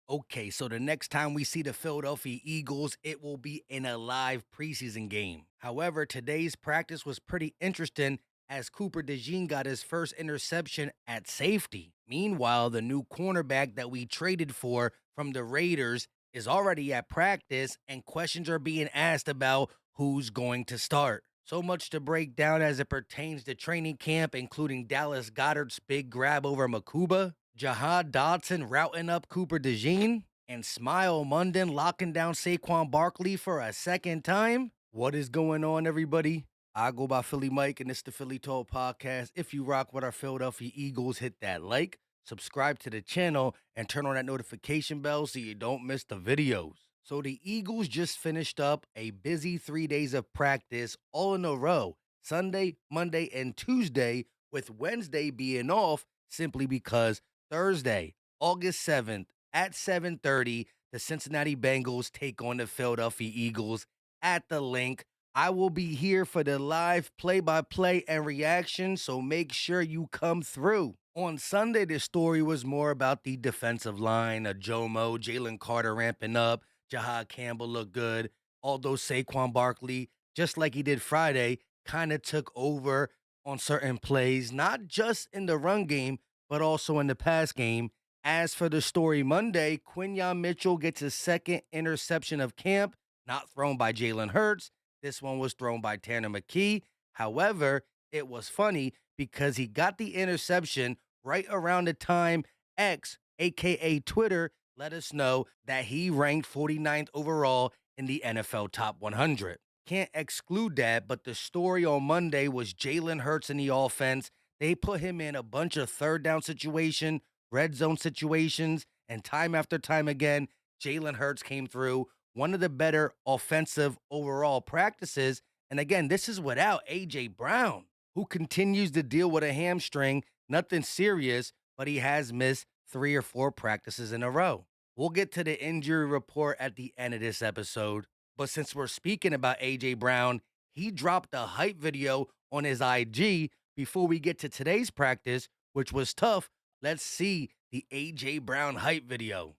Okay, so the next time we see the Philadelphia Eagles, it will be in a live preseason game. However, today's practice was pretty interesting as Cooper DeJean got his first interception at safety. Meanwhile, the new cornerback that we traded for from the Raiders is already at practice, and questions are being asked about who's going to start. So much to break down as it pertains to training camp, including Dallas Goedert's big grab over Mukuba, Jahan Dotson routing up Cooper DeJean, and Smael Mondon locking down Saquon Barkley for a second time. What is going on, everybody? I go by Philly Mike, and it's the Philly Talk Podcast. If you rock with our Philadelphia Eagles, hit that like, subscribe to the channel, and turn on that notification bell so you don't miss the videos. So the Eagles just finished up a busy 3 days of practice all in a row, Sunday, Monday, and Tuesday, with Wednesday being off simply because Thursday, August 7th at 7:30, the Cincinnati Bengals take on the Philadelphia Eagles at the link. I will be here for the live play-by-play and reaction, so make sure you come through. On Sunday, the story was more about the defensive line, a Jomo, Jalen Carter ramping up, Jahan Campbell looked good, although Saquon Barkley, just like he did Friday, kind of took over on certain plays, not just in the run game, but also in the pass game. As for the story Monday, Quinyon Mitchell gets his second interception of camp, not thrown by Jalen Hurts. This one was thrown by Tanner McKee. However, it was funny because he got the interception right around the time X, aka Twitter, let us know that he ranked 49th overall in the NFL Top 100. Can't exclude that, but the story on Monday was Jalen Hurts in the offense. They put him in a bunch of third down situation, red zone situations, and time after time again, Jalen Hurts came through. One of the better offensive overall practices. And again, this is without A.J. Brown, who continues to deal with a hamstring. Nothing serious, but he has missed 3 or 4 practices in a row. We'll get to the injury report at the end of this episode. But since we're speaking about A.J. Brown, he dropped a hype video on his IG before we get to today's practice, which was tough. Let's see the A.J. Brown hype video.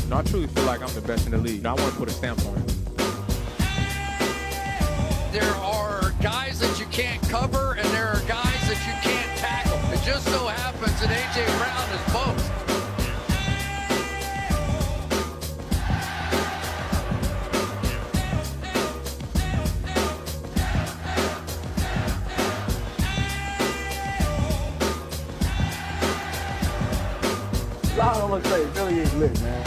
No, I truly feel like I'm the best in the league. I want to put a stamp on it. There are guys that you can't cover, and there are guys that you can't tackle. It just so happens that A.J. Brown is both. I don't want to say it really is lit, man.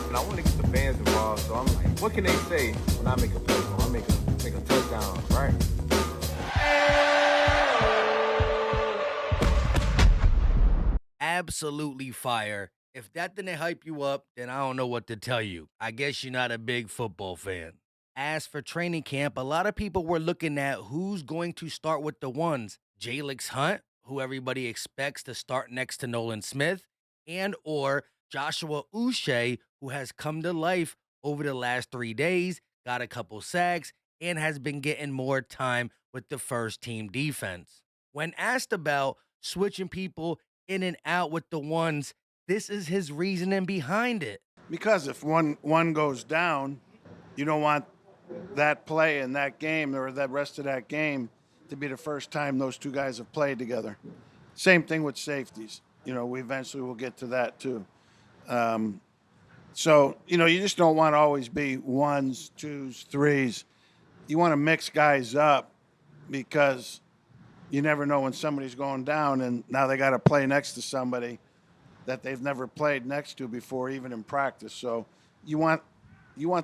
And I want to get the fans involved, so I'm like, what can they say when I make a play? When I make a touchdown, right? Absolutely fire. If that didn't hype you up, then I don't know what to tell you. I guess you're not a big football fan. As for training camp, a lot of people were looking at who's going to start with the ones. Jalyx Hunt, who everybody expects to start next to Nolan Smith, and or Joshua Uche, who has come to life over the last 3 days, got a couple sacks, and has been getting more time with the first team defense. When asked about switching people in and out with the ones, this is his reasoning behind it. Because if one goes down, you don't want that play in that game or that rest of that game to be the first time those two guys have played together. Same thing with safeties. We eventually will get to that too. So, you just don't want to always be ones, twos, threes. You want to mix guys up because you never know when somebody's going down and now they got to play next to somebody that they've never played next to before, even in practice. So you want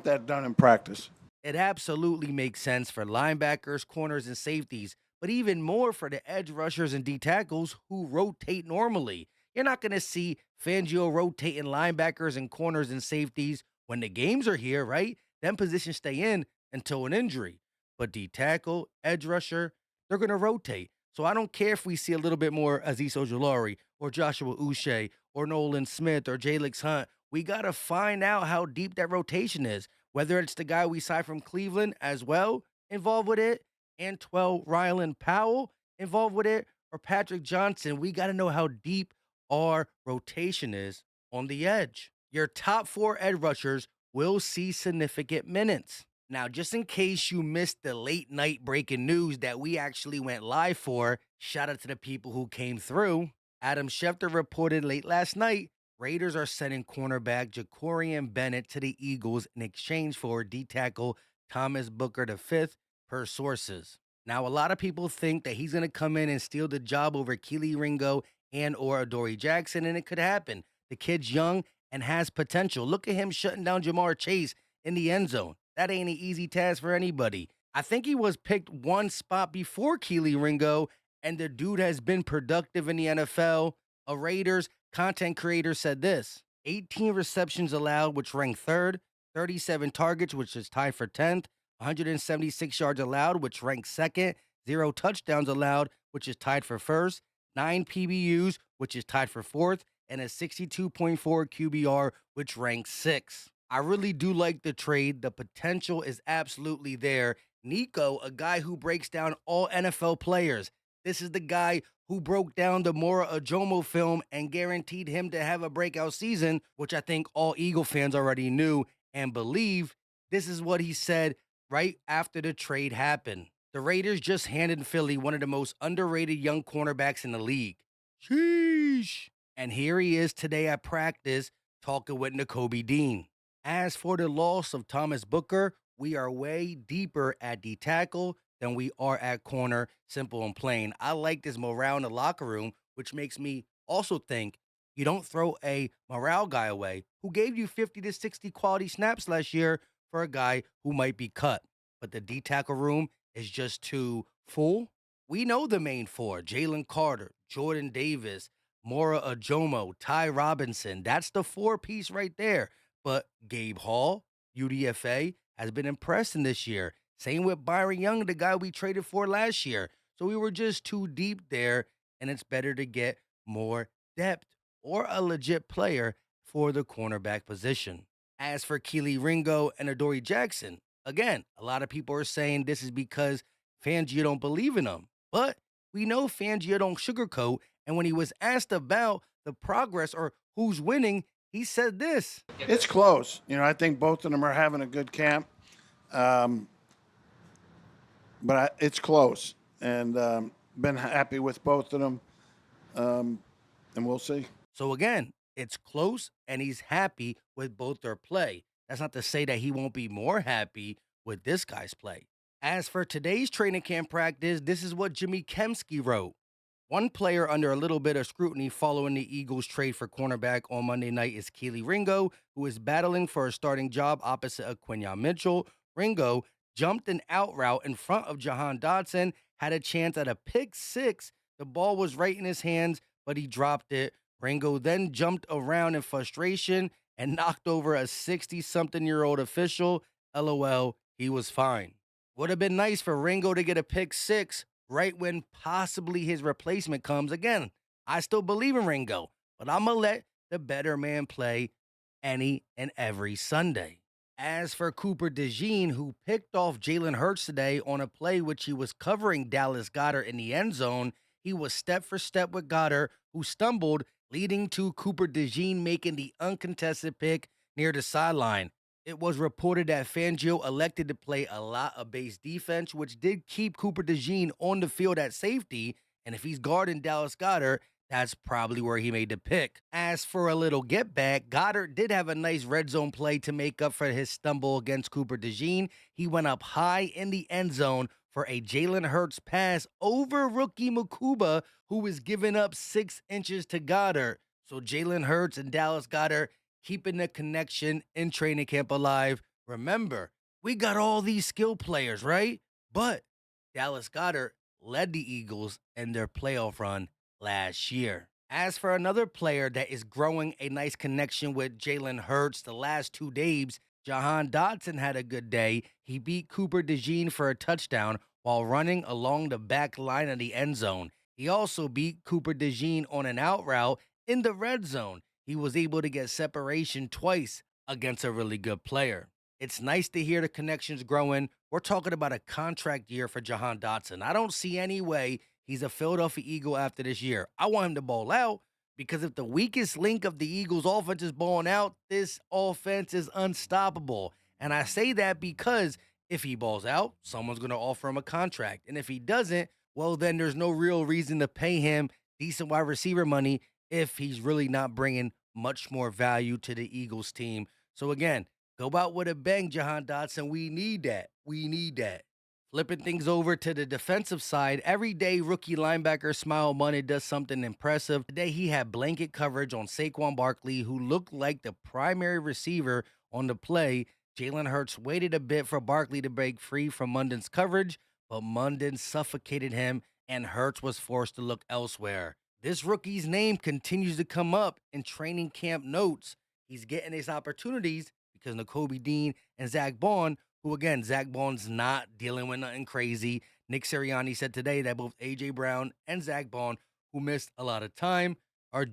that done in practice. It absolutely makes sense for linebackers, corners, and safeties, but even more for the edge rushers and D tackles who rotate normally. You're not going to see Fangio rotating linebackers and corners and safeties when the games are here, right? Them positions stay in until an injury. But D tackle, edge rusher, they're going to rotate. So I don't care if we see a little bit more Azeez Ojulari or Joshua Uche or Nolan Smith or Jalyx Hunt We got to find out how deep that rotation is, whether it's the guy we signed from Cleveland as well involved with it, Antwell Rylan Powell involved with it, or Patrick Johnson. We got to know how deep our rotation is on the edge. Your top four edge rushers will see significant minutes. Now, just in case you missed the late night breaking news that we actually went live for, shout out to the people who came through. Adam Schefter reported late last night Raiders are sending cornerback Jacorian Bennett to the Eagles in exchange for D tackle Thomas Booker V, per sources. Now, a lot of people think that he's going to come in and steal the job over Keely Ringo and or Adoree Jackson, and it could happen. The kid's young and has potential. Look at him shutting down Jamar Chase in the end zone. That ain't an easy task for anybody. I think he was picked one spot before Keely Ringo, and the dude has been productive in the NFL. A Raiders content creator said this: 18 receptions allowed, which ranked third, 37 targets, which is tied for 10th, 176 yards allowed, which ranked second, 0 touchdowns allowed, which is tied for first, 9 PBUs, which is tied for fourth, and a 62.4 QBR, which ranks sixth. I really do like the trade. The potential is absolutely there. Nico, a guy who breaks down all NFL players. This is the guy who broke down the Mora Ojomo film and guaranteed him to have a breakout season, which I think all Eagle fans already knew and believe. This is what he said right after the trade happened. The Raiders just handed Philly one of the most underrated young cornerbacks in the league. Sheesh. And here he is today at practice talking with Nakobe Dean. As for the loss of Thomas Booker, we are way deeper at D tackle than we are at corner, simple and plain. I like this morale in the locker room, which makes me also think you don't throw a morale guy away who gave you 50 to 60 quality snaps last year for a guy who might be cut. But the D tackle room is just too full. We know the main four: Jalen Carter, Jordan Davis, Mora Ojomo, Ty Robinson. That's the four-piece right there. But Gabe Hall, UDFA, has been impressing this year. Same with Byron Young, the guy we traded for last year. So we were just too deep there, and it's better to get more depth or a legit player for the cornerback position. As for Keely Ringo and Adoree Jackson, again, a lot of people are saying this is because Fangio don't believe in them. But we know Fangio don't sugarcoat, and when he was asked about the progress or who's winning, he said this: It's close. I think both of them are having a good camp. But it's close, and been happy with both of them, and we'll see. So again, it's close, and he's happy with both their play. That's not to say that he won't be more happy with this guy's play. As for today's training camp practice, this is what Jimmy Kemsky wrote. One player under a little bit of scrutiny following the Eagles' trade for cornerback on Monday night is Keely Ringo, who is battling for a starting job opposite of Quinyon Mitchell. Ringo jumped an out route in front of Jahan Dotson, had a chance at a pick six. The ball was right in his hands, but he dropped it. Ringo then jumped around in frustration and knocked over a 60-something-year-old official. LOL, he was fine. Would have been nice for Ringo to get a pick six right when possibly his replacement comes. Again, I still believe in Ringo, but I'm going to let the better man play any and every Sunday. As for Cooper DeJean, who picked off Jalen Hurts today on a play which he was covering Dallas Goedert in the end zone, he was step for step with Goedert, who stumbled, leading to Cooper DeJean making the uncontested pick near the sideline. It was reported that Fangio elected to play a lot of base defense, which did keep Cooper DeJean on the field at safety, and if he's guarding Dallas Goedert, that's probably where he made the pick. As for a little get back, Goedert did have a nice red zone play to make up for his stumble against Cooper DeJean. He went up high in the end zone for a Jalen Hurts pass over rookie Mukuba, who was giving up 6 inches to Goedert. So Jalen Hurts and Dallas Goedert keeping the connection in training camp alive. Remember, we got all these skill players, right? But Dallas Goedert led the Eagles in their playoff run last year. As for another player that is growing a nice connection with Jalen Hurts the last 2 days, Jahan Dotson had a good day. He beat Cooper DeJean for a touchdown while running along the back line of the end zone. He also beat Cooper DeJean on an out route in the red zone. he was able to get separation twice against a really good player. It's nice to hear the connections growing. We're talking about a contract year for Jahan Dotson. I don't see any way he's a Philadelphia Eagle after this year. I want him to ball out because if the weakest link of the Eagles' offense is balling out, this offense is unstoppable. And I say that because if he balls out, someone's going to offer him a contract. And if he doesn't, well, then there's no real reason to pay him decent wide receiver money if he's really not bringing much more value to the Eagles team. So again, go out with a bang, Jahan Dotson. We need that. We need that. Flipping things over to the defensive side, everyday rookie linebacker Smael Mondon does something impressive. Today he had blanket coverage on Saquon Barkley, who looked like the primary receiver on the play. Jalen Hurts waited a bit for Barkley to break free from Mondon's coverage, but Mondon suffocated him and Hurts was forced to look elsewhere. This rookie's name continues to come up in training camp notes. He's getting his opportunities because Nakobe Dean and Zach Bond, who again, Zach Bond's not dealing with nothing crazy. Nick Sirianni said today that both A.J. Brown and Zach Bond, who missed a lot of time, are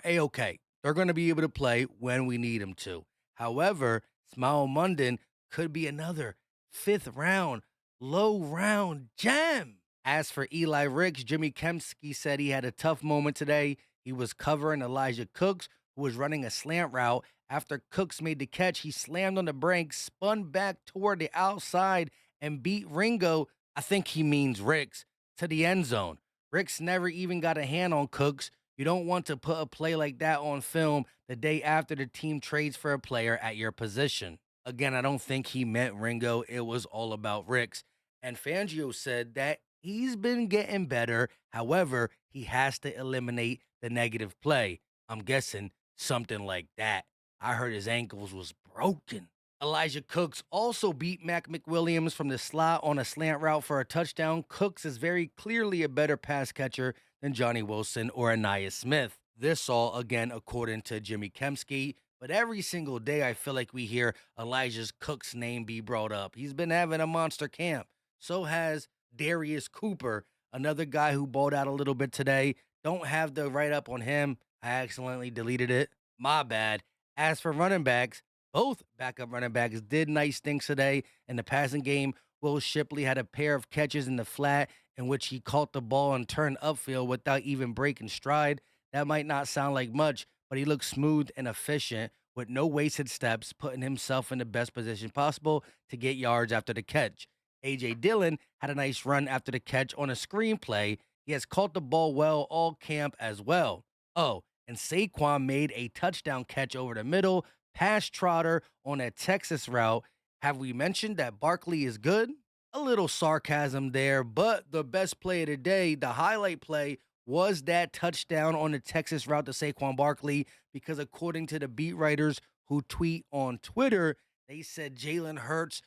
A-okay. They're going to be able to play when we need them to. However, Smael Mondon could be another 5th round, low round gem. As for Eli Ricks, Jimmy Kempski said he had a tough moment today. He was covering Elijah Cooks, who was running a slant route. After Cooks made the catch, he slammed on the brake, spun back toward the outside, and beat Ringo, I think he means Ricks, to the end zone. Ricks never even got a hand on Cooks. You don't want to put a play like that on film the day after the team trades for a player at your position. Again, I don't think he meant Ringo. It was all about Ricks. And Fangio said that he's been getting better. However, he has to eliminate the negative play. I'm guessing something like that. I heard his ankles was broken. Elijah Cooks also beat Mac McWilliams from the slot on a slant route for a touchdown. Cooks is very clearly a better pass catcher than Johnny Wilson or Aniyah Smith. This all, again, according to Jimmy Kempski. But every single day, I feel like we hear Elijah Cooks' name be brought up. He's been having a monster camp. So has Darius Cooper, another guy who balled out a little bit today. Don't have the write-up on him. I accidentally deleted it. My bad. As for running backs, both backup running backs did nice things today. In the passing game, Will Shipley had a pair of catches in the flat in which he caught the ball and turned upfield without even breaking stride. That might not sound like much, but he looked smooth and efficient with no wasted steps, putting himself in the best position possible to get yards after the catch. A.J. Dillon had a nice run after the catch on a screen play. He has caught the ball well all camp as well. Oh, and Saquon made a touchdown catch over the middle, pass trotter on a Texas route. Have we mentioned that Barkley is good? A little sarcasm there, but the best play of the day, the highlight play, was that touchdown on the Texas route to Saquon Barkley, because according to the beat writers who tweet on Twitter, they said Jalen Hurts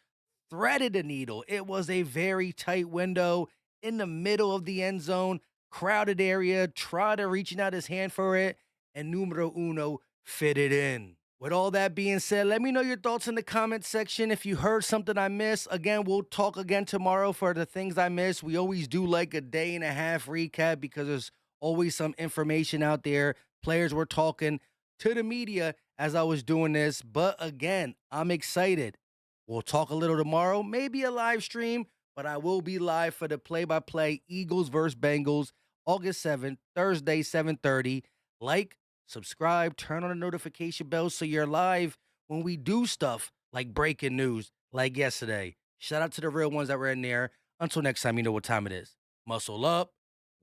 threaded the needle. It was a very tight window in the middle of the end zone, crowded area, Trotter reaching out his hand for it, and numero uno fit it in. With all that being said, let me know your thoughts in the comment section. If you heard something I missed, again, we'll talk again tomorrow for the things I missed. We always do like a day and a half recap because there's always some information out there. Players were talking to the media as I was doing this. But again, I'm excited. We'll talk a little tomorrow, maybe a live stream, but I will be live for the play-by-play Eagles versus Bengals, August 7th, Thursday, 7:30. Like, subscribe, turn on the notification bell so you're live when we do stuff like breaking news, like yesterday. Shout out to the real ones that were in there. Until next time, you know what time it is. Muscle up.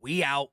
We out.